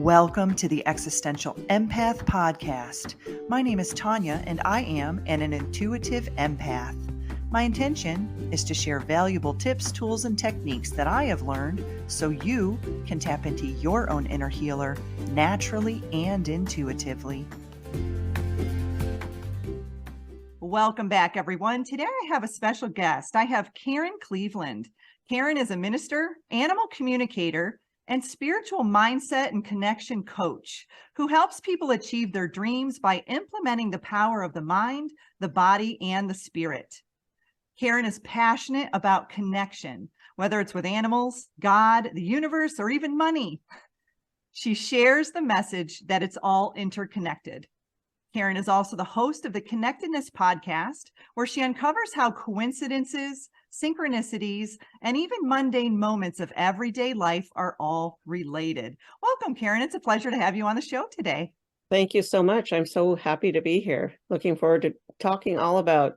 Welcome to the Existential Empath Podcast. My name is Tanya, and I am an intuitive empath. My intention is to share valuable tips, tools, and techniques that I have learned so you can tap into your own inner healer naturally and intuitively. Welcome back, everyone. Today I have a special guest. I have Karen Cleveland. Karen is a minister, animal communicator, and spiritual mindset and connection coach who helps people achieve their dreams by implementing the power of the mind, the body, and the spirit. Karen is passionate about connection, whether it's with animals, God, the universe, or even money. She shares the message that it's all interconnected. Karen is also the host of the Connectedness podcast, where she uncovers how coincidences, synchronicities, and even mundane moments of everyday life are all related. Welcome, Karen. It's a pleasure to have you on the show today. Thank you so much. I'm so happy to be here. Looking forward to talking all about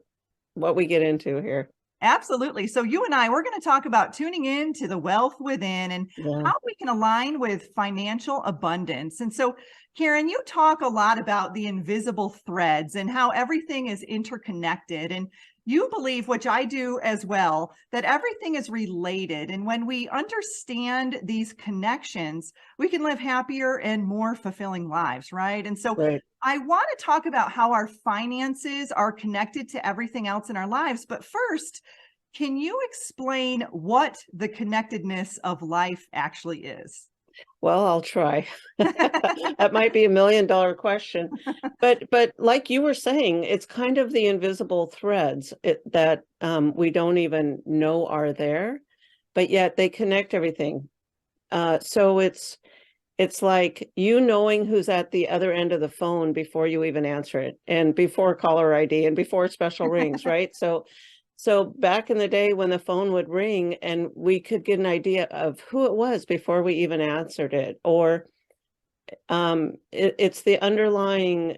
what we get into here. Absolutely. So you and we're going to talk about tuning in to the wealth within and how we can align with financial abundance. And so, Karen, you talk a lot about the invisible threads and how everything is interconnected. And you believe, which I do as well, that everything is related. And when we understand these connections, we can live happier and more fulfilling lives, right? And so I want to talk about how our finances are connected to everything else in our lives. But first, can you explain what the connectedness of life actually is? Well, I'll try. That might be $1 million question. But like you were saying, it's kind of the invisible threads that we don't even know are there, but yet they connect everything. So it's like you knowing who's at the other end of the phone before you even answer it, and before caller ID and before special rings, right? So back in the day when the phone would ring and we could get an idea of who it was before we even answered it, or it's the underlying,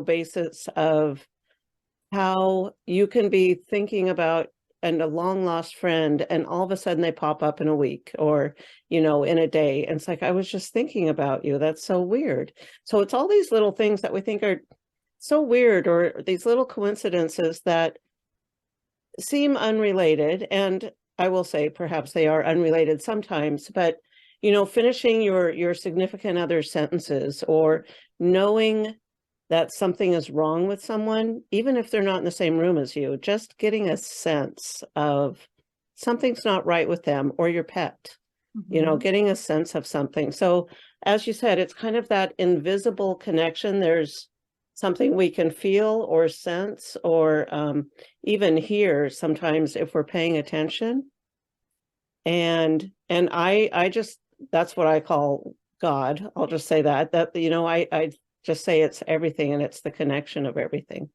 basis of how you can be thinking about and a long lost friend, and all of a sudden they pop up in a week or, in a day. And it's like, I was just thinking about you. That's so weird. So it's all these little things that we think are so weird, or these little coincidences that seem unrelated. And I will say perhaps they are unrelated sometimes, but, finishing your significant other's sentences, or knowing that something is wrong with someone, even if they're not in the same room as you, just getting a sense of something's not right with them, or your pet, getting a sense of something. So as you said, it's kind of that invisible connection. There's something we can feel or sense, or even hear sometimes if we're paying attention. And I just, that's what I call God. I'll just say that I just say it's everything, and it's the connection of everything.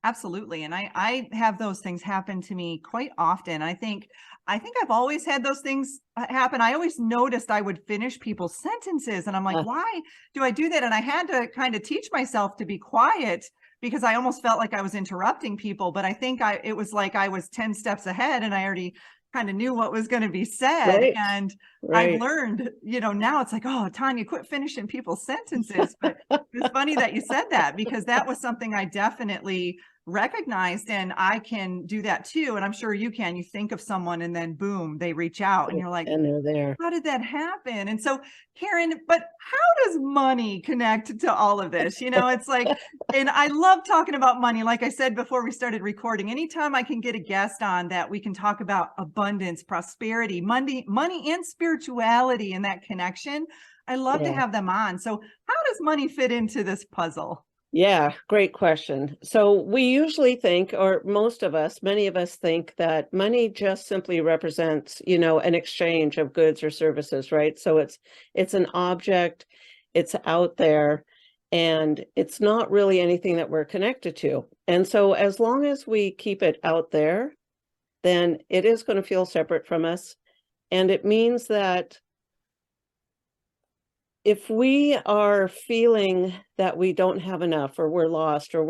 Absolutely. And I have those things happen to me quite often. I think I've always had those things happen. I always noticed I would finish people's sentences, and I'm like, why do I do that? And I had to kind of teach myself to be quiet, because I almost felt like I was interrupting people. But I think it was like I was 10 steps ahead, and I already kind of knew what was going to be said. Right. And I've learned, now it's like, oh, Tanya, quit finishing people's sentences. But it's funny that you said that, because that was something I definitely recognized, and I can do that too. And I'm sure you can. You think of someone and then boom, they reach out, and you're like, and they're there. How did that happen? And so, Karen, but how does money connect to all of this? It's like, and I love talking about money. Like I said before we started recording, anytime I can get a guest on that we can talk about abundance, prosperity, money and spirituality, and that connection, I love to have them on. So how does money fit into this puzzle? Yeah, great question. So we usually think, or many of us think, that money just simply represents, an exchange of goods or services, right? So it's an object, it's out there, and it's not really anything that we're connected to. And so as long as we keep it out there, then it is going to feel separate from us. And it means that if we are feeling that we don't have enough, or we're lost, or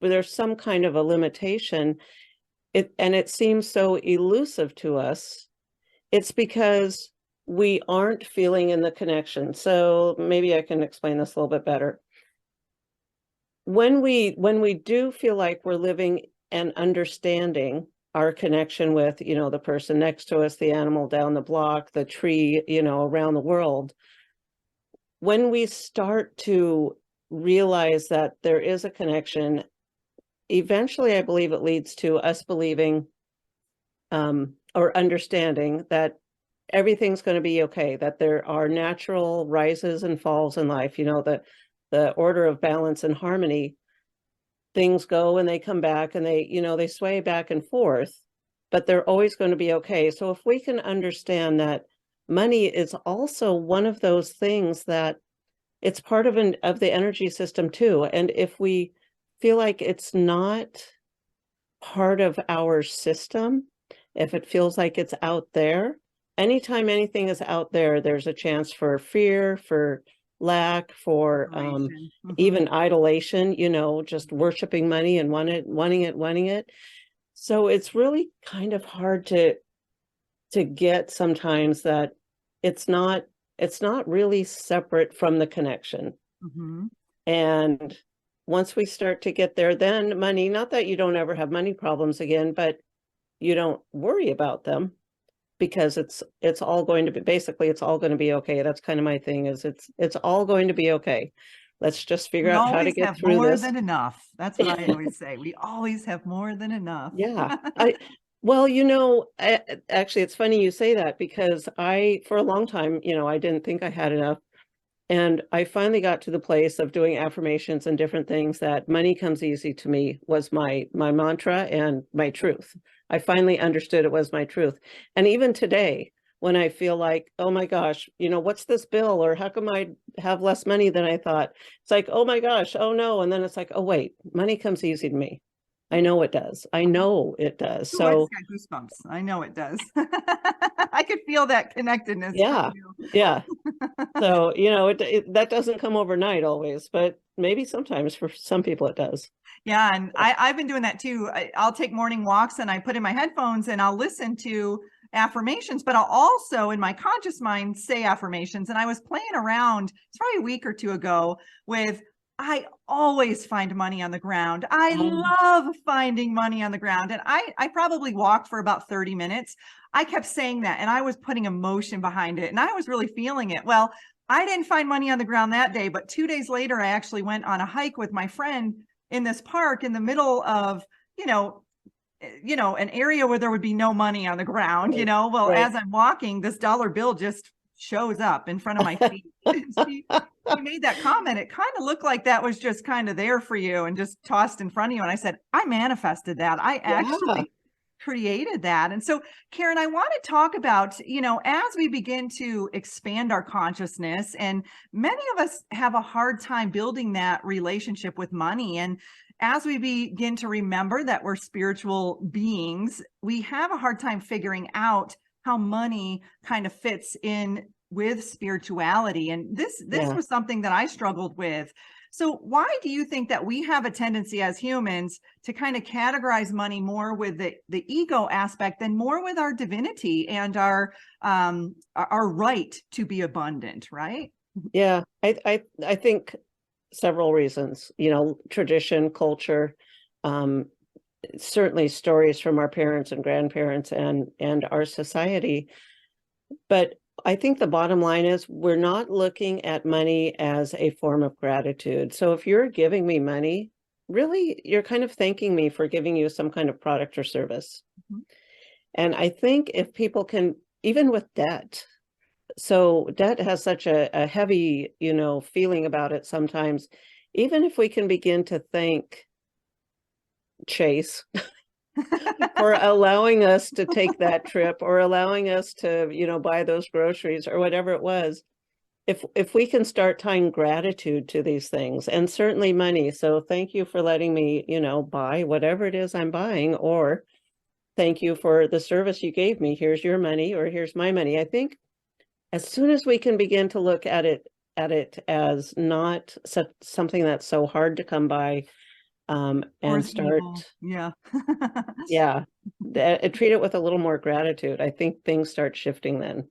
there's some kind of a limitation, and it seems so elusive to us, it's because we aren't feeling in the connection. So maybe I can explain this a little bit better. When we do feel like we're living and understanding our connection with, the person next to us, the animal down the block, the tree, around the world, when we start to realize that there is a connection, eventually I believe it leads to us believing or understanding that everything's going to be okay, that there are natural rises and falls in life, the order of balance and harmony. Things go and they come back and they sway back and forth, but they're always going to be okay. So if we can understand that money is also one of those things that it's part of the energy system too. And if we feel like it's not part of our system, if it feels like it's out there, anytime anything is out there, there's a chance for fear, for lack, for even idolation, just worshiping money and wanting it. So it's really kind of hard to get sometimes that it's not really separate from the connection. And once we start to get there, then money, not that you don't ever have money problems again, but you don't worry about them, because it's all going to be, basically it's all going to be okay. That's kind of my thing, is it's all going to be okay. Let's just figure out how to get through more this. than enough. That's what I always say. We always have more than enough. Yeah. Well, actually, it's funny you say that, because for a long time, I didn't think I had enough. And I finally got to the place of doing affirmations and different things that money comes easy to me was my mantra and my truth. I finally understood it was my truth. And even today, when I feel like, oh my gosh, what's this bill? Or how come I have less money than I thought? It's like, oh my gosh, oh no. And then it's like, oh wait, money comes easy to me. I know it does. I know it does. So I got goosebumps. I know it does. I could feel that connectedness. Yeah. Yeah. So, that doesn't come overnight always, but maybe sometimes for some people it does. Yeah. And I've been doing that too. I'll take morning walks and I put in my headphones and I'll listen to affirmations, but I'll also in my conscious mind say affirmations. And I was playing around, it's probably a week or two ago, with I always find money on the ground. I love finding money on the ground. And I probably walked for about 30 minutes. I kept saying that and I was putting emotion behind it and I was really feeling it. Well, I didn't find money on the ground that day, but 2 days later, I actually went on a hike with my friend in this park in the middle of, an area where there would be no money on the ground, well, right. As I'm walking, this dollar bill just shows up in front of my feet. She made that comment. It kind of looked like that was just kind of there for you and just tossed in front of you. And I said, I manifested that. I actually created that. And so, Karen, I want to talk about, as we begin to expand our consciousness, and many of us have a hard time building that relationship with money. And as we begin to remember that we're spiritual beings, we have a hard time figuring out how money kind of fits in with spirituality. And this was something that I struggled with. So why do you think that we have a tendency as humans to kind of categorize money more with the ego aspect than more with our divinity and our right to be abundant, right? Yeah, I think several reasons, tradition, culture, certainly stories from our parents and grandparents and our society. But I think the bottom line is we're not looking at money as a form of gratitude. So if you're giving me money, really, you're kind of thanking me for giving you some kind of product or service. And I think if people can, even with debt, so debt has such a heavy, feeling about it sometimes, even if we can begin to thank Chase for allowing us to take that trip or allowing us to, buy those groceries or whatever it was. If we can start tying gratitude to these things, and certainly money. So thank you for letting me, buy whatever it is I'm buying, or thank you for the service you gave me. Here's your money, or here's my money. I think as soon as we can begin to look at it as not something that's so hard to come by, and start evil. treat it with a little more gratitude, I think things start shifting then.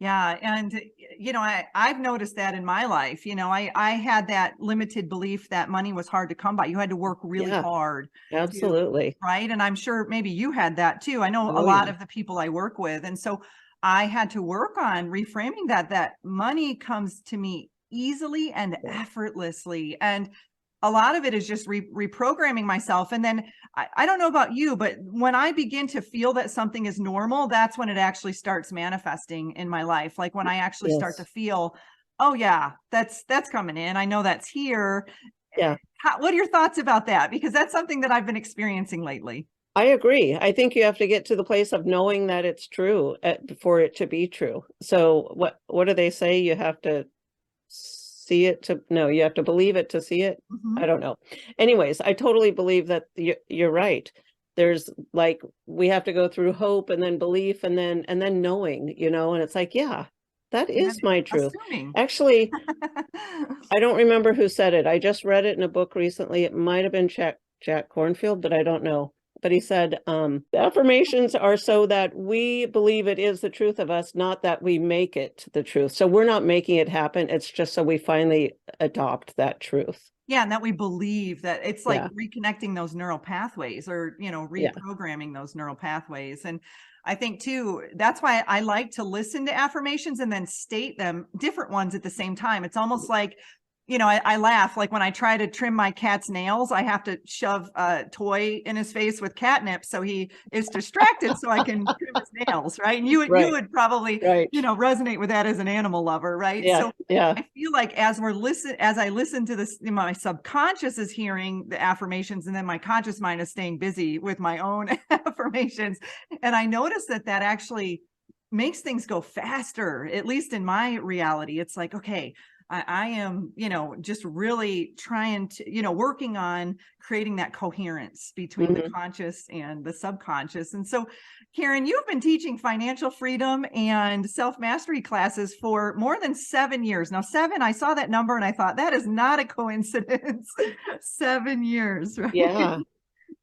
Yeah. And, I've noticed that in my life. I had that limited belief that money was hard to come by. You had to work really Yeah, hard to, absolutely. right? And I'm sure maybe you had that too. I know a Oh lot yeah. of the people I work with. And so I had to work on reframing that money comes to me easily and Yeah. effortlessly. And a lot of it is just reprogramming myself. And then I don't know about you, but when I begin to feel that something is normal, that's when it actually starts manifesting in my life. Like when I actually start to Yes. feel, oh yeah, that's coming in. I know that's here. Yeah. What are your thoughts about that? Because that's something that I've been experiencing lately. I agree. I think you have to get to the place of knowing that it's true for it to be true. So what do they say? You have to see it to no, you have to believe it to see it. I Mhm. don't know. Anyways, I totally believe that you're right. There's like we have to go through hope and then belief and then knowing, and it's like, yeah, that And is my truth. assuming. Actually, I don't remember who said it. I just read it in a book recently. It might have been Jack Cornfield, but I don't know. But he said, the affirmations are so that we believe it is the truth of us, not that we make it the truth. So we're not making it happen. It's just so we finally adopt that truth. Yeah, and that we believe that it's like Yeah. reconnecting those neural pathways or, Yeah. reprogramming those neural pathways. And I think too, that's why I like to listen to affirmations and then state them, different ones at the same time. It's almost like, I laugh like when I try to trim my cat's nails, I have to shove a toy in his face with catnip so he is distracted so I can trim his nails, right? And you Right. would probably, Right. resonate with that as an animal lover, right? Yeah. So Yeah. I feel like as I listen to this, my subconscious is hearing the affirmations, and then my conscious mind is staying busy with my own affirmations. And I notice that actually makes things go faster, at least in my reality. It's like, okay, I am, just really trying to, working on creating that coherence between the Mhm. conscious and the subconscious. And so, Karen, you've been teaching financial freedom and self mastery classes for more than 7 years. Now, seven, I saw that number and I thought that is not a coincidence. 7 years, right? Yeah.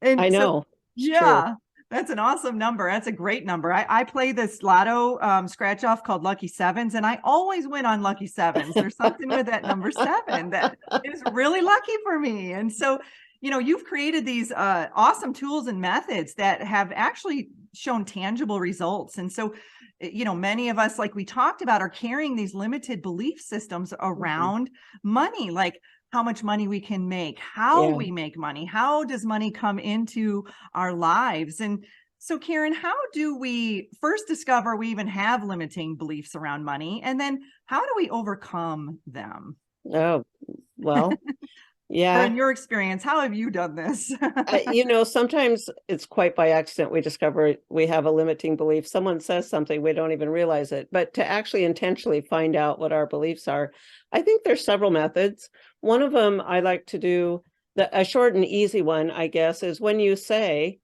I And so, know. It's true. yeah, that's an awesome number. That's a great number. I play this lotto scratch off called Lucky Sevens, and I always win on Lucky Sevens. There's something with that number seven that is really lucky for me. And so, you've created these awesome tools and methods that have actually shown tangible results. And so, many of us, like we talked about, are carrying these limited belief systems Mhm. around money, like how much money we can make, how Yeah. we make money, how does money come into our lives. And so, Karen, how do we first discover we even have limiting beliefs around money? And then how do we overcome them? Oh, well, Or yeah. in your experience, how have you done this? Sometimes it's quite by accident we discover we have a limiting belief. Someone says something, we don't even realize it. But to actually intentionally find out what our beliefs are, I think there's several methods. One of them I like to do, a short and easy one, I guess, is when you say,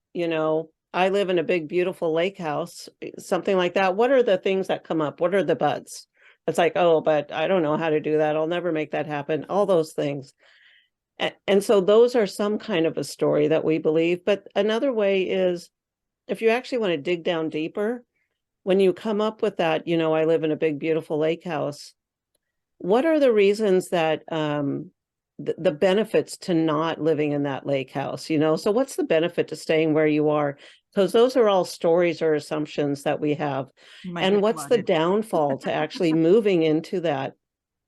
I live in a big, beautiful lake house, something like that. What are the things that come up? What are the buts? It's like, oh, but I don't know how to do that. I'll never make that happen. All those things. And so those are some kind of a story that we believe. But another way is if you actually want to dig down deeper, when you come up with that, I live in a big, beautiful lake house. What are the reasons that the benefits to not living in that lake house? So what's the benefit to staying where you are? Because those are all stories or assumptions that we have. You might And get what's the flooded. downfall to actually moving into that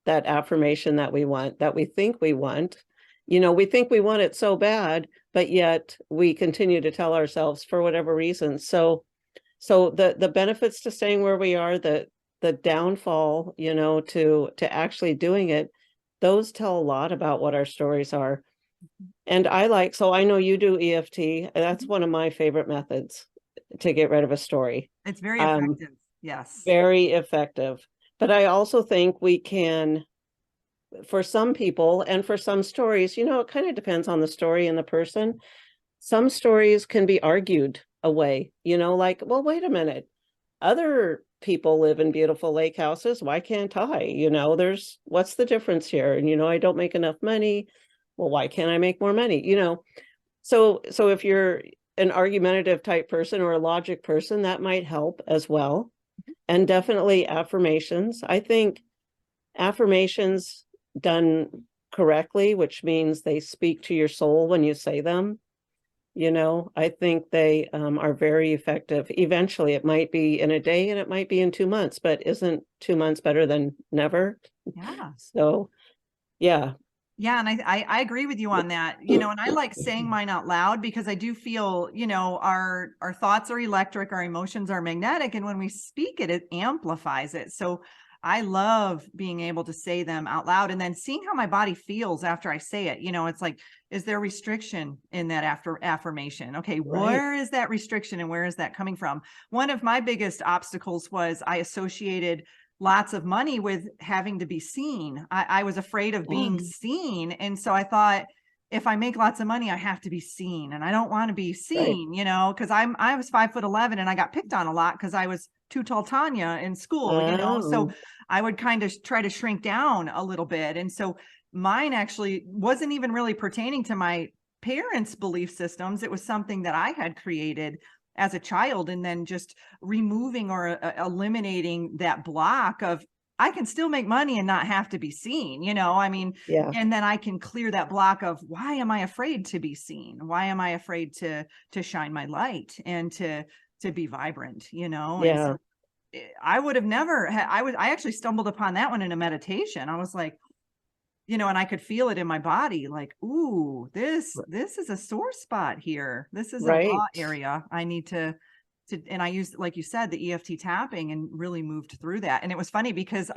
affirmation that we want, that we think we want? We think we want it so bad, but yet we continue to tell ourselves for whatever reason. So the benefits to staying where we are, the downfall, to actually doing it, those tell a lot about what our stories are. And so I know you do EFT. That's one of my favorite methods to get rid of a story. It's very Um, effective. Yes. very effective. But I also think we can, for some people and for some stories, it kind of depends on the story and the person. Some stories can be argued away, like, well, wait a minute. Other people live in beautiful lake houses. Why can't I? What's the difference here? And, I don't make enough money. Well, why can't I make more money? So if you're an argumentative type person or a logic person, that might help as well. And definitely affirmations. I think affirmations done correctly, which means they speak to your soul when you say them, I think they are very effective. Eventually, it might be in a day and it might be in 2 months, but isn't 2 months better than never? Yeah. So, yeah. Yeah, and I agree with you on that. And I like saying mine out loud because I do feel, our thoughts are electric, our emotions are magnetic, and when we speak it, it amplifies it. So I love being able to say them out loud and then seeing how my body feels after I say it. It's like, is there restriction in that after affirmation? Okay, Right. where is that restriction and where is that coming from? One of my biggest obstacles was I associated lots of money with having to be seen. I was afraid of being seen. And so I thought, if I make lots of money, I have to be seen. And I don't want to be Right. seen, because I was 5'11" and I got picked on a lot because I was too tall Tanya in school, so I would kind of try to shrink down a little bit. And so mine actually wasn't even really pertaining to my parents' belief systems. It was something that I had created as a child, and then just removing or eliminating that block of, I can still make money and not have to be seen, Yeah. and then I can clear that block of, why am I afraid to be seen? Why am I afraid to shine my light and to be vibrant, And so I would have never I actually stumbled upon that one in a meditation. I was like, and I could feel it in my body, like, ooh, this is a sore spot here. This is a Right. raw area. I need and I used, like you said, the EFT tapping and really moved through that. And it was funny because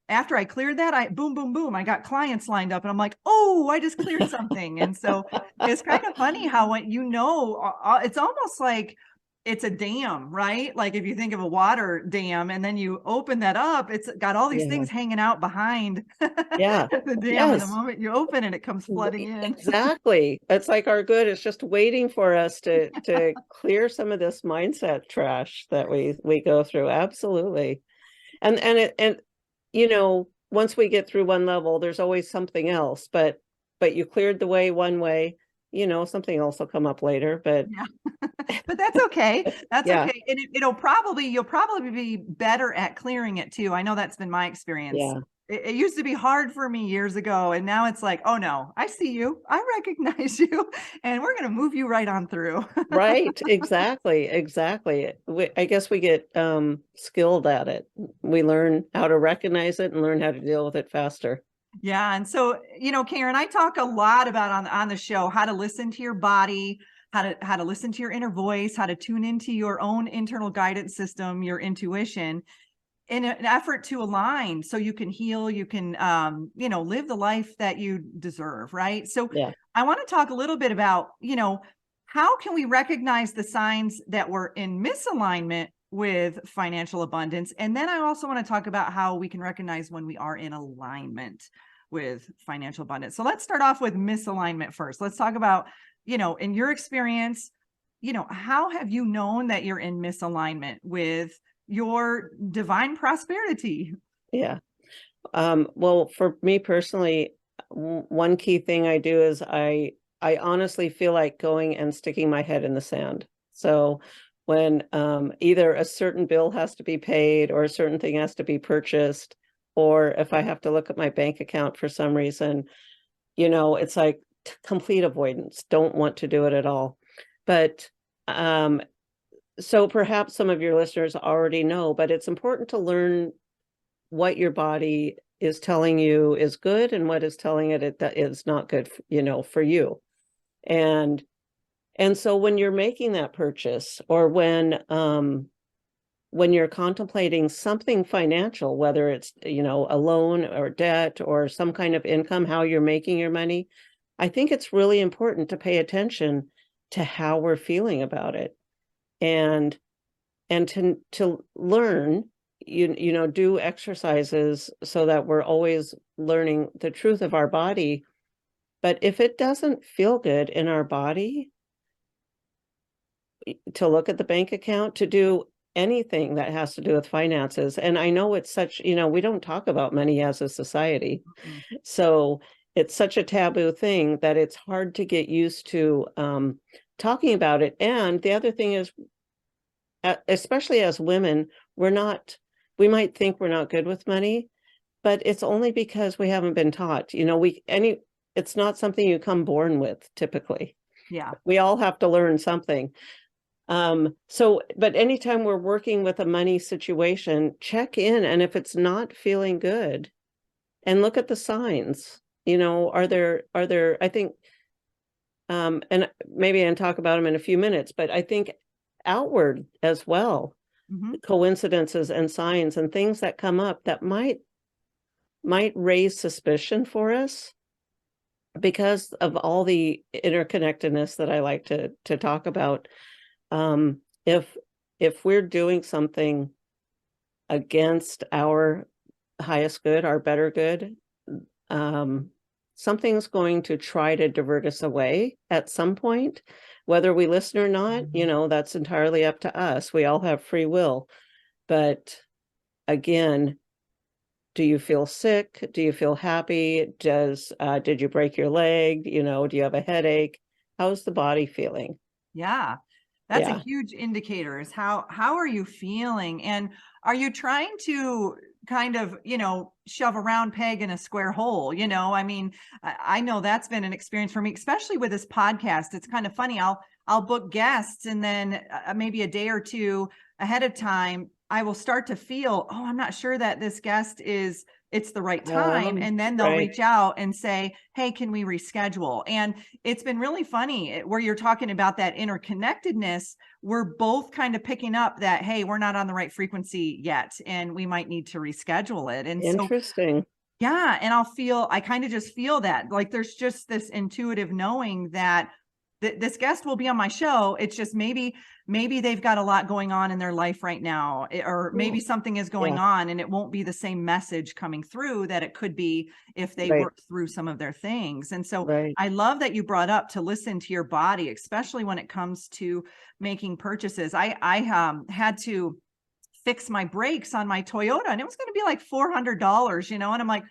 after I cleared that, boom, boom, boom, I got clients lined up and I'm like, oh, I just cleared something. And so it's kind of funny how when, it's almost like it's a dam, right? Like if you think of a water dam and then you open that up, it's got all these things hanging out behind Yeah. the dam. And the moment you open it, it comes flooding in. Exactly. It's like our good is just waiting for us to clear some of this mindset trash that we go through. Absolutely. And once we get through one level, there's always something else, but you cleared the way one way, something else will come up later, but yeah. But that's okay. That's yeah. okay. And you'll probably be better at clearing it too. I know that's been my experience. Yeah. It used to be hard for me years ago. And now it's like, oh no, I see you. I recognize you. And we're going to move you right on through. Right. Exactly. Exactly. I guess we get skilled at it. We learn how to recognize it and learn how to deal with it faster. Yeah. And so, Karen, I talk a lot about on the show, how to listen to your body, how to listen to your inner voice, how to tune into your own internal guidance system, your intuition, in an effort to align so you can heal, you can, live the life that you deserve. Right. So Yeah. I want to talk a little bit about, how can we recognize the signs that we're in misalignment with financial abundance? And then I also want to talk about how we can recognize when we are in alignment with financial abundance. So let's start off with misalignment first. Let's talk about, in your experience, how have you known that you're in misalignment with your divine prosperity? Yeah. Well, for me personally, one key thing I do is I honestly feel like going and sticking my head in the sand. So when either a certain bill has to be paid or a certain thing has to be purchased, or if I have to look at my bank account for some reason, it's like complete avoidance. Don't want to do it at all. But so perhaps some of your listeners already know, but it's important to learn what your body is telling you is good and what is telling it that is not good, for you. And so when you're making that purchase, or when you're contemplating something financial, whether it's, a loan or debt or some kind of income, how you're making your money, I think it's really important to pay attention to how we're feeling about it, and to learn, do exercises so that we're always learning the truth of our body. But if it doesn't feel good in our body, to look at the bank account, to do anything that has to do with finances. And I know it's such, we don't talk about money as a society. Mm-hmm. So it's such a taboo thing that it's hard to get used to talking about it. And the other thing is, especially as women, we're not we might think we're not good with money, but it's only because we haven't been taught. It's not something you come born with typically. Yeah. We all have to learn something. But anytime we're working with a money situation, check in. And if it's not feeling good, and look at the signs, I think, and maybe I'll talk about them in a few minutes, but I think outward as well, coincidences and signs and things that come up that might raise suspicion for us because of all the interconnectedness that I like to talk about. If we're doing something against our highest good, our better good, something's going to try to divert us away at some point, whether we listen or not, that's entirely up to us. We all have free will. But again, do you feel sick? Do you feel happy? Did you break your leg? Do you have a headache? How's the body feeling? Yeah. That's a huge indicator, is how are you feeling? And are you trying to kind of, shove a round peg in a square hole? I mean, I know that's been an experience for me, especially with this podcast. It's kind of funny. I'll book guests, and then maybe a day or two ahead of time, I will start to feel, oh, I'm not sure that this guest it's the right time. And then they'll reach out and say, hey, can we reschedule? And it's been really funny where you're talking about that interconnectedness. We're both kind of picking up that, hey, we're not on the right frequency yet, and we might need to reschedule it. And interesting. Yeah. And I kind of just feel that, like, there's just this intuitive knowing that this guest will be on my show. It's just maybe they've got a lot going on in their life right now, or maybe something is going on, and it won't be the same message coming through that it could be if they work through some of their things. And so I love that you brought up to listen to your body, especially when it comes to making purchases. I had to fix my brakes on my Toyota, and it was going to be like $400, and I'm like,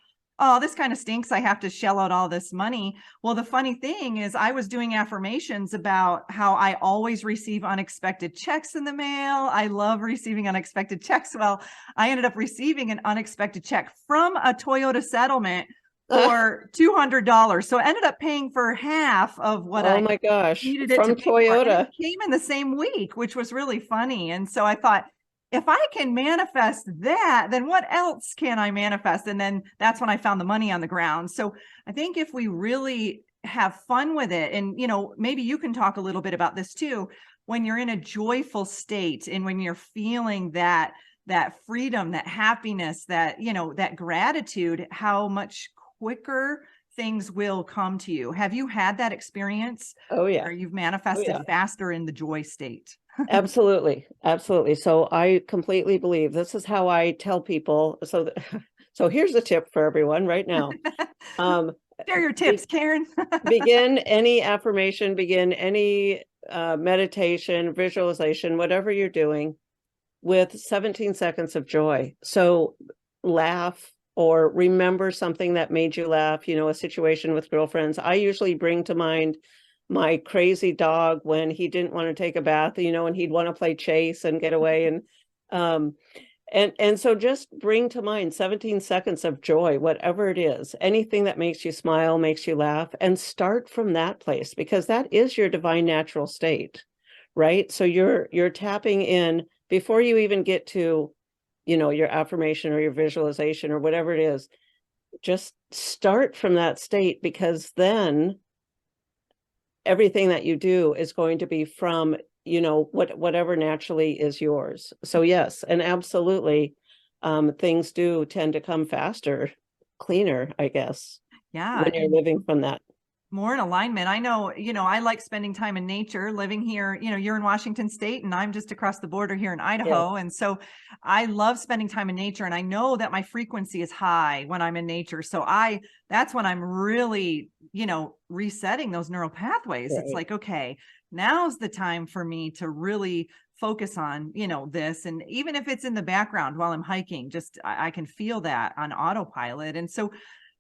oh, this kind of stinks. I have to shell out all this money. Well, the funny thing is, I was doing affirmations about how I always receive unexpected checks in the mail. I love receiving unexpected checks. Well, I ended up receiving an unexpected check from a Toyota settlement for $200. So I ended up paying for half of what I needed it to pay for. And it came in the same week, which was really funny. And so I thought, if I can manifest that, then what else can I manifest? And then that's when I found the money on the ground. So I think if we really have fun with it, and, maybe you can talk a little bit about this too, when you're in a joyful state and when you're feeling that freedom, that happiness, that, that gratitude, how much quicker things will come to you. Have you had that experience? Oh, yeah. Where you've manifested faster in the joy state? Absolutely. Absolutely. So I completely believe this is how I tell people. So here's a tip for everyone right now. Share your tips, Karen. Begin any affirmation, begin any meditation, visualization, whatever you're doing, with 17 seconds of joy. So laugh or remember something that made you laugh, a situation with girlfriends. I usually bring to mind my crazy dog when he didn't want to take a bath, and he'd want to play chase and get away. And so just bring to mind 17 seconds of joy, whatever it is, anything that makes you smile, makes you laugh, and start from that place, because that is your divine natural state, right? So you're tapping in before you even get to, your affirmation or your visualization or whatever it is. Just start from that state, because then everything that you do is going to be from, whatever naturally is yours. So yes, and absolutely, things do tend to come faster, cleaner, I guess. Yeah. When you're living from that. More in alignment. I know, I like spending time in nature, living here, you're in Washington State and I'm just across the border here in Idaho. And so I love spending time in nature, and I know that my frequency is high when I'm in nature. So that's when I'm really, resetting those neural pathways. It's like, okay, now's the time for me to really focus on, this. And even if it's in the background while I'm hiking, just, I can feel that on autopilot. And so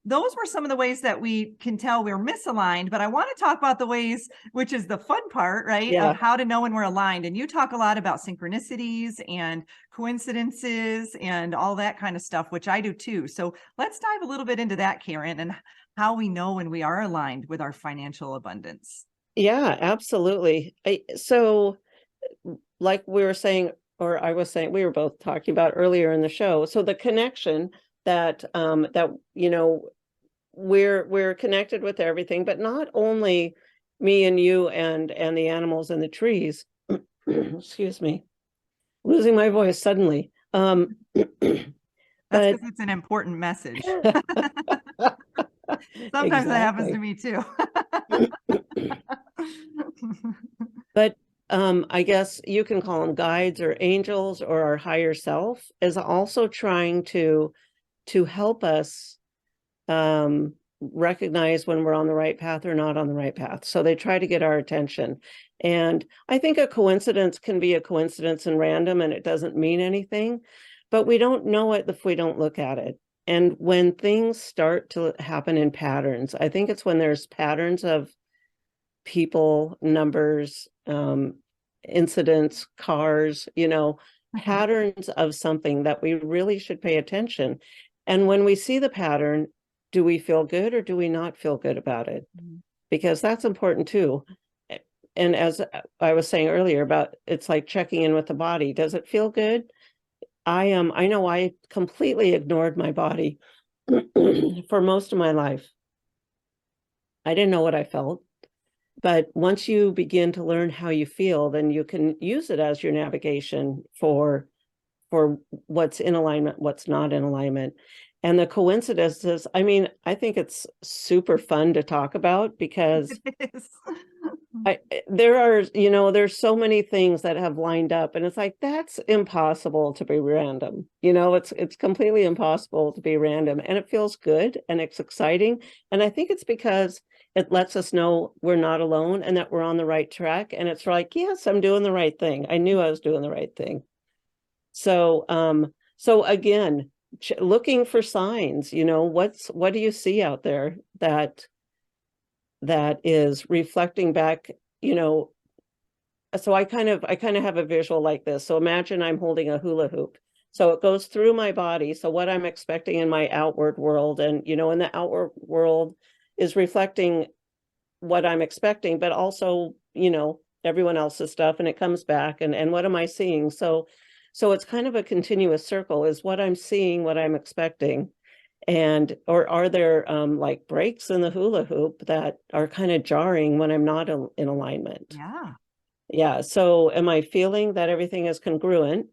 those were some of the ways that we can tell we're misaligned. But I want to talk about the ways, which is the fun part, right? Yeah. Of how to know when we're aligned. And you talk a lot about synchronicities and coincidences and all that kind of stuff, which I do too. So let's dive a little bit into that, Karen, and how we know when we are aligned with our financial abundance. Yeah, absolutely. So like we were saying, or I was saying, we were both talking about earlier in the show. So the connection that we're connected with everything, but not only me and you and the animals and the trees. Excuse me, losing my voice suddenly. That's But because it's an important message. Sometimes that happens to exactly. me too. But I guess you can call them guides or angels or our higher self is also trying to help us recognize when we're on the right path or not on the right path. So they try to get our attention. And I think a coincidence can be a coincidence and random and it doesn't mean anything, but we don't know it if we don't look at it. And when things start to happen in patterns, I think it's when there's patterns of people, numbers, incidents, cars, patterns of something that we really should pay attention. And when we see the pattern, do we feel good or do we not feel good about it? Because that's important too. And as I was saying earlier about, it's like checking in with the body. Does it feel good? I know I completely ignored my body for most of my life. I didn't know what I felt. But once you begin to learn how you feel, then you can use it as your navigation for what's in alignment, what's not in alignment. And the coincidences, I mean, I think it's super fun to talk about because It is. there are, there's so many things that have lined up and it's like, that's impossible to be random. It's completely impossible to be random and it feels good and it's exciting. And I think it's because it lets us know we're not alone and that we're on the right track. And it's like, yes, I'm doing the right thing. I knew I was doing the right thing. So, so again, looking for signs, what do you see out there that is reflecting back, so I kind of have a visual like this. So imagine I'm holding a hula hoop. So it goes through my body. So what I'm expecting in my outward world and, in the outward world is reflecting what I'm expecting, but also, everyone else's stuff and it comes back and what am I seeing? So it's kind of a continuous circle is what I'm seeing, what I'm expecting. And, or are there like breaks in the hula hoop that are kind of jarring when I'm not in alignment? Yeah. Yeah. So am I feeling that everything is congruent?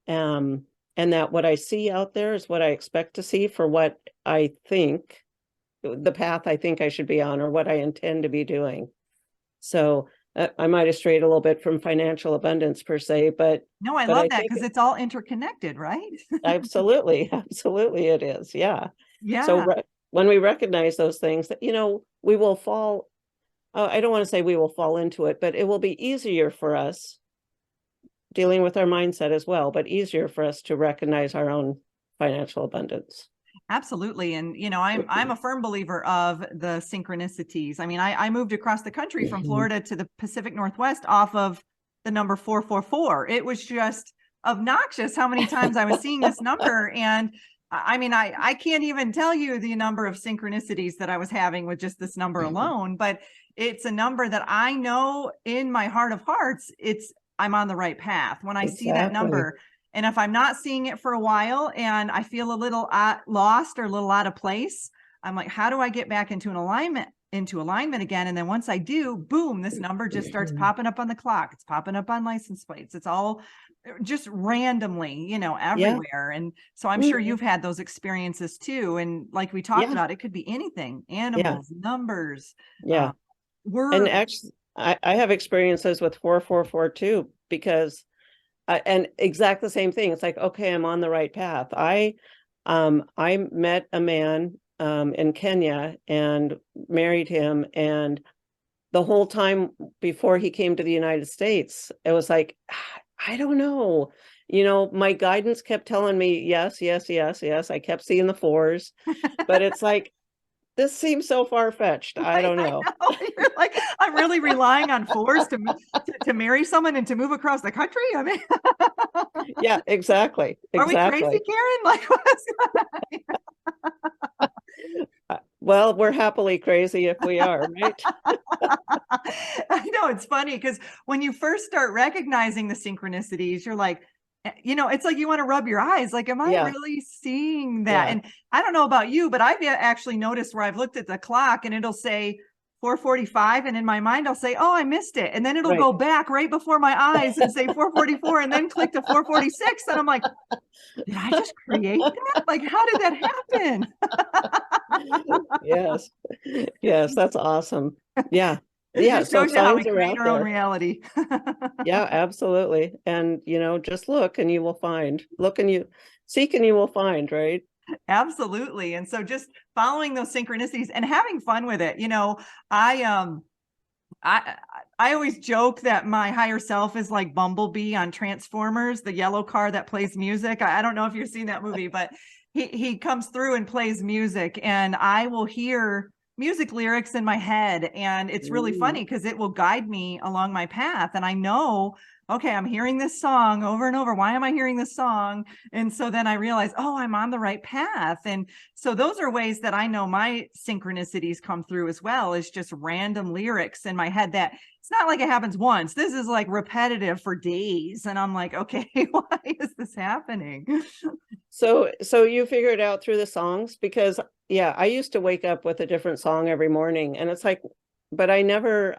And that what I see out there is what I expect to see for what I think the path I think I should be on or what I intend to be doing. So I might have strayed a little bit from financial abundance per se, but No, I but love I that think because it's all interconnected, right? absolutely, absolutely it is. Yeah. So Yeah. when we recognize those things that, we will fall, I don't want to say we will fall into it, but it will be easier for us dealing with our mindset as well, but easier for us to recognize our own financial abundance. Absolutely. And, I'm a firm believer of the synchronicities. I mean, I moved across the country from Florida to the Pacific Northwest off of the number 444. It was just obnoxious how many times I was seeing this number. And I mean, I can't even tell you the number of synchronicities that I was having with just this number alone, but it's a number that I know in my heart of hearts, I'm on the right path. When I see that number, and if I'm not seeing it for a while and I feel a little lost or a little out of place, I'm like, how do I get back into alignment again? And then once I do, boom, this number just starts popping up on the clock. It's popping up on license plates. It's all just randomly, everywhere. And so I'm sure you've had those experiences too. And like we talked about, it could be anything, animals, numbers, words. And actually, I have experiences with 444 too, because and exact the same thing. It's like, okay, I'm on the right path. I met a man in Kenya and married him, and the whole time before he came to the United States, it was like, I don't know. you know, my guidance kept telling me, yes, yes, yes, yes. I kept seeing the fours, but it's like, this seems so far-fetched. I don't I know. know. You're like, I'm really relying on fours to marry someone and to move across the country. I mean, Yeah, exactly. are we crazy, Exactly. Karen? Like, what's Well, we're happily crazy if we are, right? I know it's funny because when you first start recognizing the synchronicities, you're like, it's like you want to rub your eyes. Like, am I Yeah, really seeing that? yeah, And I don't know about you, but I've actually noticed where I've looked at the clock and it'll say 4:45, and in my mind I'll say, "Oh, I missed it," and then it'll right. go back right before my eyes and say 4:44, and then click to 4:46, and I'm like, did I just create that? Like, how did that happen? Yes. Yes, that's awesome. Yeah. It Yeah, just so shows you how we signs are create out our own there. reality. Yeah, absolutely. And, you know, just look and you will find. Look and you seek and you will find, right? Absolutely. And so just following those synchronicities and having fun with it. I I I always joke that my higher self is like Bumblebee on Transformers, the yellow car that plays music. I don't know if you've seen that movie, but he comes through and plays music, and I will hear music lyrics in my head, and it's really Mm, funny because it will guide me along my path, and I know, okay, I'm hearing this song over and over. Why am I hearing this song? And so then I realize, oh, I'm on the right path. And so those are ways that I know my synchronicities come through as well, is just random lyrics in my head that it's not like it happens once. This is like repetitive for days. And I'm like, okay, why is this happening? so you figure it out through the songs? Because yeah, I used to wake up with a different song every morning and it's like, but I never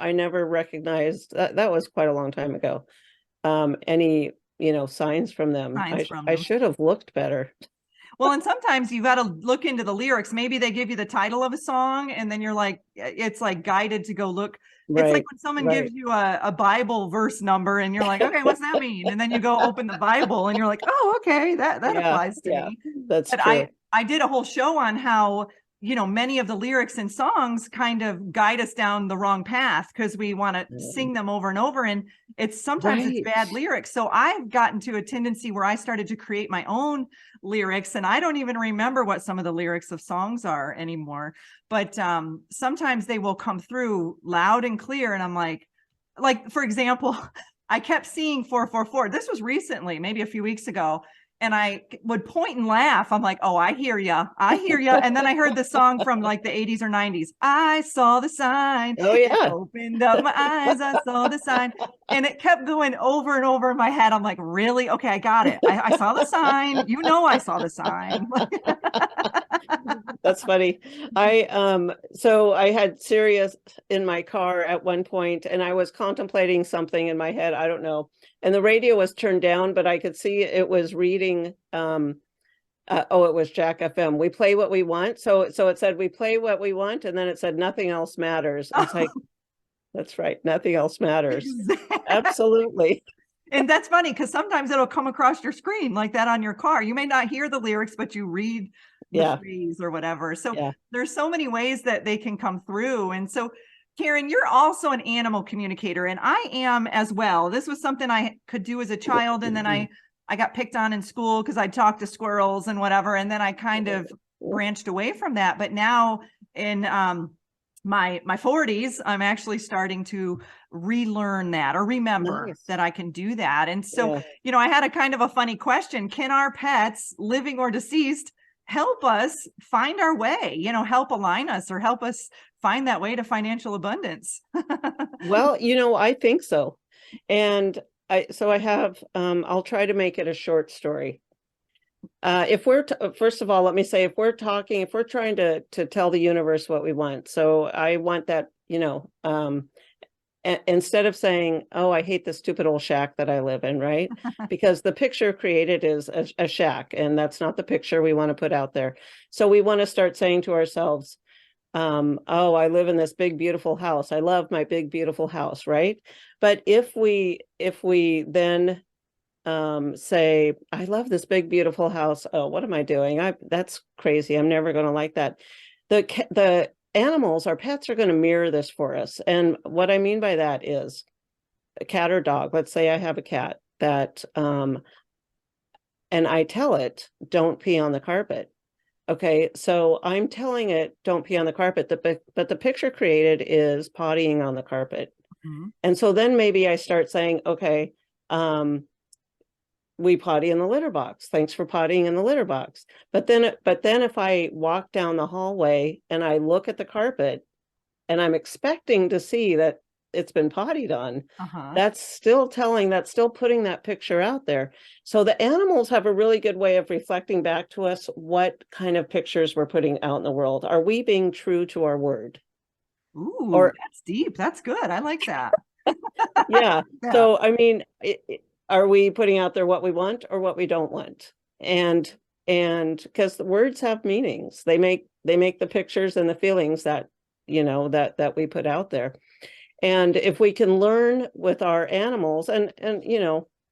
recognized that that was quite a long time ago. Any, you know, signs from them. Signs from I them. should have looked better. Well, and sometimes you got to look into the lyrics. Maybe they give you the title of a song, and then you're like, it's like guided to go look. It's like Right. when someone gives Right. you a Bible verse number, and you're like, okay, what's that mean? And then you go open the Bible, and you're like, oh, okay, that Yeah. applies to Yeah. me. That's But true. I did a whole show on how, many of the lyrics in songs kind of guide us down the wrong path because we want to Mm, sing them over and over, and sometimes it's right. bad lyrics. So I've gotten to a tendency where I started to create my own lyrics, and I don't even remember what some of the lyrics of songs are anymore, but sometimes they will come through loud and clear, and I'm like for example, I kept seeing 444. This was recently, maybe a few weeks ago, and I would point and laugh. I'm like, oh, I hear ya, I hear ya. And then I heard the song from like the 80s or 90s. I saw the sign, Oh it yeah. opened up my eyes, I saw the sign. And it kept going over and over in my head. I'm like, really? Okay, I got it. I saw the sign. I saw the sign. That's funny. So I had Sirius in my car at one point and I was contemplating something in my head, I don't know. And the radio was turned down, but I could see it was reading oh, it was Jack FM. We play what we want. So it said we play what we want and then it said nothing else matters. It's like, that's right, nothing else matters. Exactly. Absolutely. And that's funny because sometimes it'll come across your screen like that on your car. You may not hear the lyrics, but you read the Yeah. phrase or whatever. So Yeah. there's so many ways that they can come through. And so, Karen, you're also an animal communicator, and I am as well. This was something I could do as a child, and then I got picked on in school because I talked to squirrels and whatever, and then I kind of branched away from that. But now in my 40s, I'm actually starting to relearn that or remember Nice. that I can do that. And so, Yeah. I had a kind of a funny question. Can our pets, living or deceased, help us find our way, help align us or help us find that way to financial abundance? Well, you know, I think so. And I have, I'll try to make it a short story. If we're, first of all, let me say, if we're trying to tell the universe what we want. So I want that, you know, instead of saying, oh, I hate this stupid old shack that I live in, right? Because the picture created is a shack, and that's not the picture we want to put out there. So we want to start saying to ourselves, oh, I live in this big beautiful house, I love my big beautiful house, right? But if we then say, I love this big beautiful house, oh, what am I doing? That's crazy, I'm never going to like that. The animals, our pets, are going to mirror this for us. And what I mean by that is a cat or dog. Let's say I have a cat that and I tell it, don't pee on the carpet. Okay, so I'm telling it, don't pee on the carpet, but the picture created is pottying on the carpet. Mhm. And so then maybe I start saying, okay, we potty in the litter box. Thanks for pottying in the litter box. But then if I walk down the hallway and I look at the carpet and I'm expecting to see that it's been pottied on, Uh-huh. that's still putting that picture out there. So the animals have a really good way of reflecting back to us what kind of pictures we're putting out in the world. Are we being true to our word? Ooh, Or that's deep. That's good. I like that. yeah. Yeah. So I mean, are we putting out there what we want or what we don't want? And because the words have meanings, they make the pictures and the feelings that that we put out there. And if we can learn with our animals, and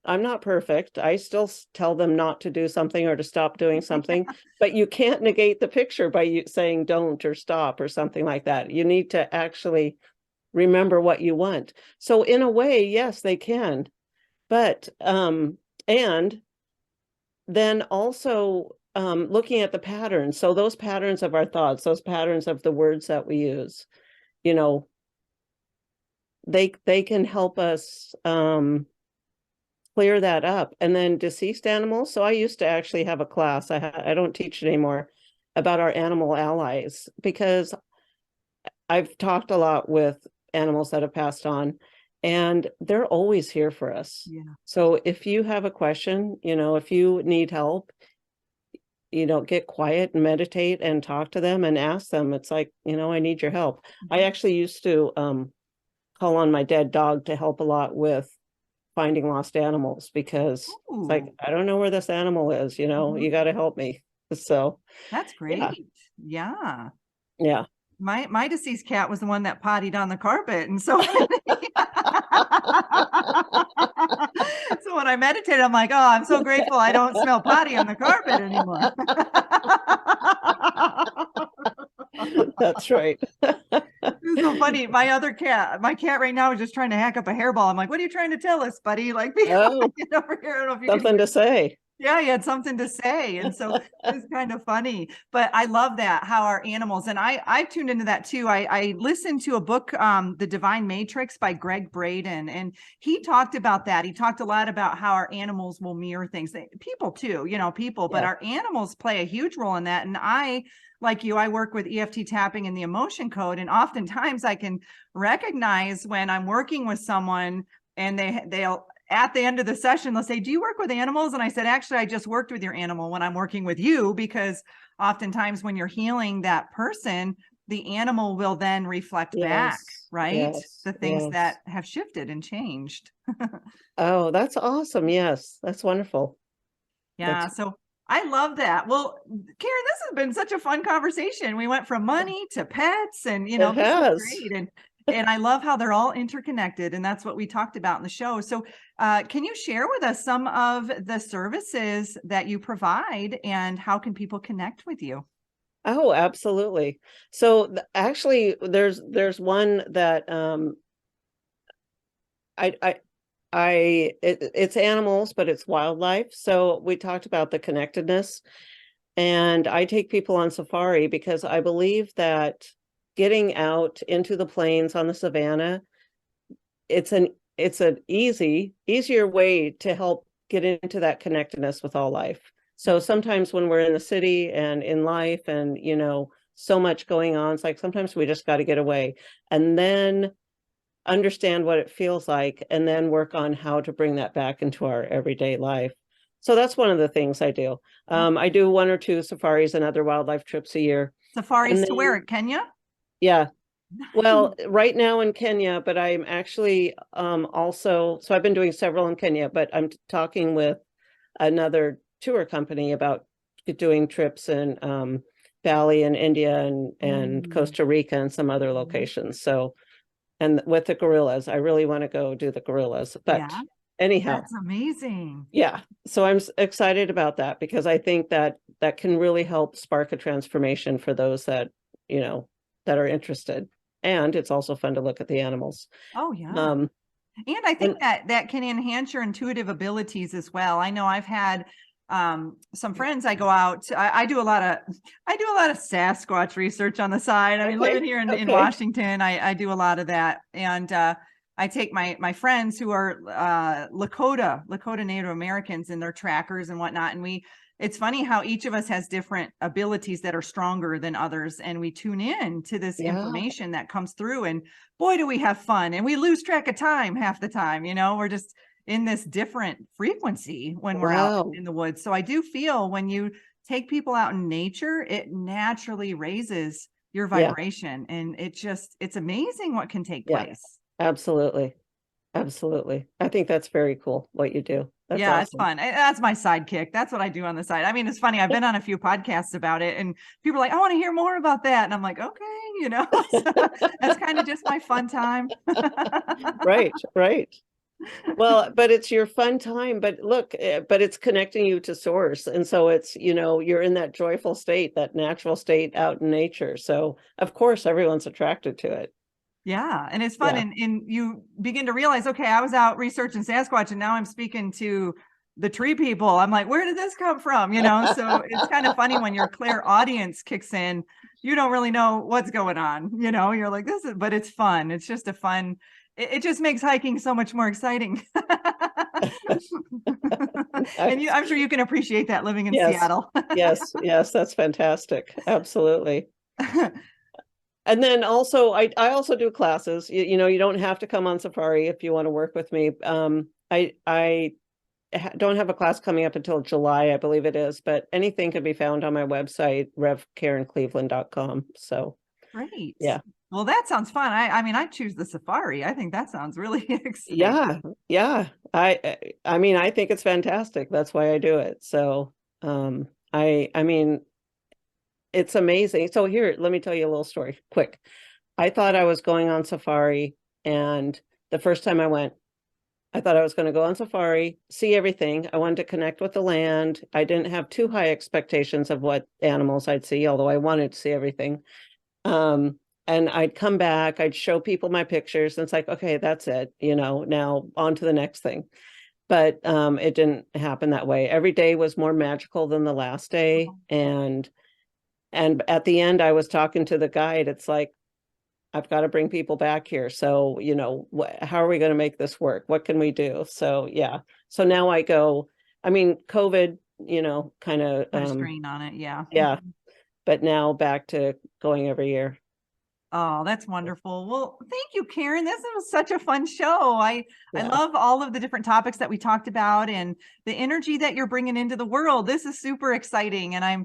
I'm not perfect. I still tell them not to do something or to stop doing something, but you can't negate the picture by you saying don't or stop or something like that. You need to actually remember what you want. So in a way, yes, they can. But and then also looking at the patterns. So those patterns of our thoughts, those patterns of the words that we use, you know, they can help us clear that up. And then deceased animals. So I used to actually have a class. I don't teach it anymore, about our animal allies, because I've talked a lot with animals that have passed on, and they're always here for us. Yeah. So if you have a question, if you need help, get quiet and meditate and talk to them and ask them. It's like, I need your help. I actually used to call on my dead dog to help a lot with finding lost animals, because it's like, Ooh. I don't know where this animal is, Mhm. you got to help me. So That's yeah, great. Yeah. yeah. My deceased cat was the one that pottied on the carpet, and so so when I meditate, I'm like, "Oh, I'm so grateful I don't smell potty on the carpet anymore." That's right. It's so funny. My cat right now is just trying to hack up a hairball. I'm like, "What are you trying to tell us, buddy? Like, be Oh, quiet over here." I don't know if you can something hear. to say. Yeah, he had something to say, and so it's kind of funny, but I love that, how our animals, and I tuned into that too. I listened to a book, The Divine Matrix by Greg Braden, and he talked about that. He talked a lot about how our animals will mirror things. People too, people, but Yeah. our animals play a huge role in that. And like you, I work with EFT tapping and the emotion code, and oftentimes I can recognize when I'm working with someone and they'll at the end of the session, they'll say, "Do you work with animals?" And I said, "Actually, I just worked with your animal when I'm working with you," because oftentimes when you're healing that person, the animal will then reflect back, Yes, right? yes, The things yes. that have shifted and changed. Oh, that's awesome. Yes, that's wonderful. Yeah. That's So I love that. Well, Karen, this has been such a fun conversation. We went from money to pets, and it this is has. great. And I love how they're all interconnected, and that's what we talked about in the show. So, can you share with us some of the services that you provide, and how can people connect with you? Oh, absolutely. So actually, there's one that I I it's animals, but it's wildlife. So we talked about the connectedness, and I take people on safari because I believe that getting out into the plains on the savannah, it's an easier way to help get into that connectedness with all life. So sometimes when we're in the city and in life and so much going on, it's like sometimes we just got to get away and then understand what it feels like and then work on how to bring that back into our everyday life. So that's one of the things I do. Oh, I do 1 or 2 safaris and other wildlife trips a year. And safaris to where? then, In Kenya? yeah, well, Nice. right now in Kenya, but I'm actually also, so I've been doing several in Kenya, but I'm talking with another tour company about doing trips in Bali and India and Ooh, Costa Rica and some other mhm. locations. So, and with the gorillas, I really want to go do the gorillas. But Yeah, anyhow, that's amazing. yeah. So I'm excited about that because I think that that can really help spark a transformation for those you know, that are interested. And it's also fun to look at the animals. Oh, yeah. Um, And I think and that can enhance your intuitive abilities as well. I know I've had some friends, I go out, I do a lot of Sasquatch research on the side. I mean, living here in Washington, I do a lot of that. And, I take my friends who are, Lakota Native Americans, and their trackers and whatnot. And it's funny how each of us has different abilities that are stronger than others. And we tune in to this information that comes through, and boy, do we have fun, and we lose track of time half the time. We're just in this different frequency when we're out in the woods. So I do feel when you take people out in nature, it naturally raises your vibration. And it's amazing what can take place. Absolutely. Absolutely. I think that's very cool what you do. That's awesome. It's fun. That's my sidekick. That's what I do on the side. I mean, it's funny. I've been on a few podcasts about it, and people are like, I want to hear more about that. And I'm like, okay, so that's kind of just my fun time. Right. Well, but it's your fun time, but look, but it's connecting you to source. And so it's, you're in that joyful state, that natural state out in nature. So of course, everyone's attracted to it. Yeah. And it's fun. And you begin to realize, okay, I was out researching Sasquatch, and now I'm speaking to the tree people. I'm like, where did this come from? So it's kind of funny when your clairaudience kicks in, you don't really know what's going on. You're like, but it's fun. It's just it just makes hiking so much more exciting. And I'm sure you can appreciate that living in Seattle. Yes, that's fantastic. Absolutely. And then also, I also do classes. You don't have to come on safari if you want to work with me. I don't have a class coming up until July, I believe it is, but anything can be found on my website, revkarencleveland.com. So great. Yeah. Well, that sounds fun. I mean, I choose the safari. I think that sounds really exciting. Yeah. I mean, I think it's fantastic. That's why I do it. So, I mean, it's amazing. So here, let me tell you a little story, quick. I thought I was going on safari, and the first time I went, I thought I was going to go on safari, see everything. I wanted to connect with the land. I didn't have too high expectations of what animals I'd see, although I wanted to see everything. And I'd come back, I'd show people my pictures, and it's like, okay, that's it, now on to the next thing. But it didn't happen that way. Every day was more magical than the last day. And at the end, I was talking to the guide. It's like, I've got to bring people back here. So, how are we going to make this work? What can we do? So, yeah. So now I go, I mean, COVID, kind of strain on it. Yeah. Yeah. But now back to going every year. Oh, that's wonderful. Well, thank you, Karen. This was such a fun show. I love all of the different topics that we talked about, and the energy that you're bringing into the world. This is super exciting. And I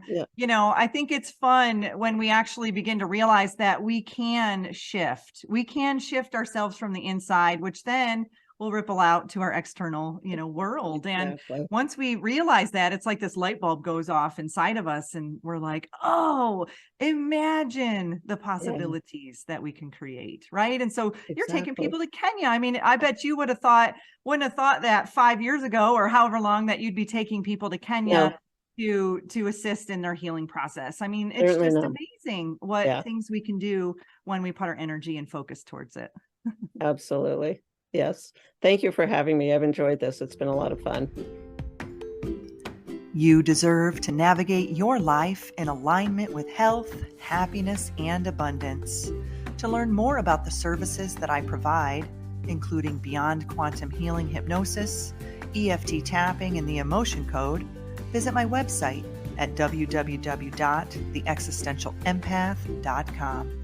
think it's fun when we actually begin to realize that we can shift. We can shift ourselves from the inside, which then will ripple out to our external, world. And once we realize that, it's like this light bulb goes off inside of us, and we're like, oh, imagine the possibilities that we can create. Right. And so you're taking people to Kenya. I mean, I bet you wouldn't have thought that 5 years ago, or however long, that you'd be taking people to Kenya to assist in their healing process. I mean, it's just amazing what things we can do when we put our energy and focus towards it. Absolutely. Yes. Thank you for having me. I've enjoyed this. It's been a lot of fun. You deserve to navigate your life in alignment with health, happiness, and abundance. To learn more about the services that I provide, including Beyond Quantum Healing Hypnosis, EFT tapping, and the Emotion Code, visit my website at www.theexistentialempath.com.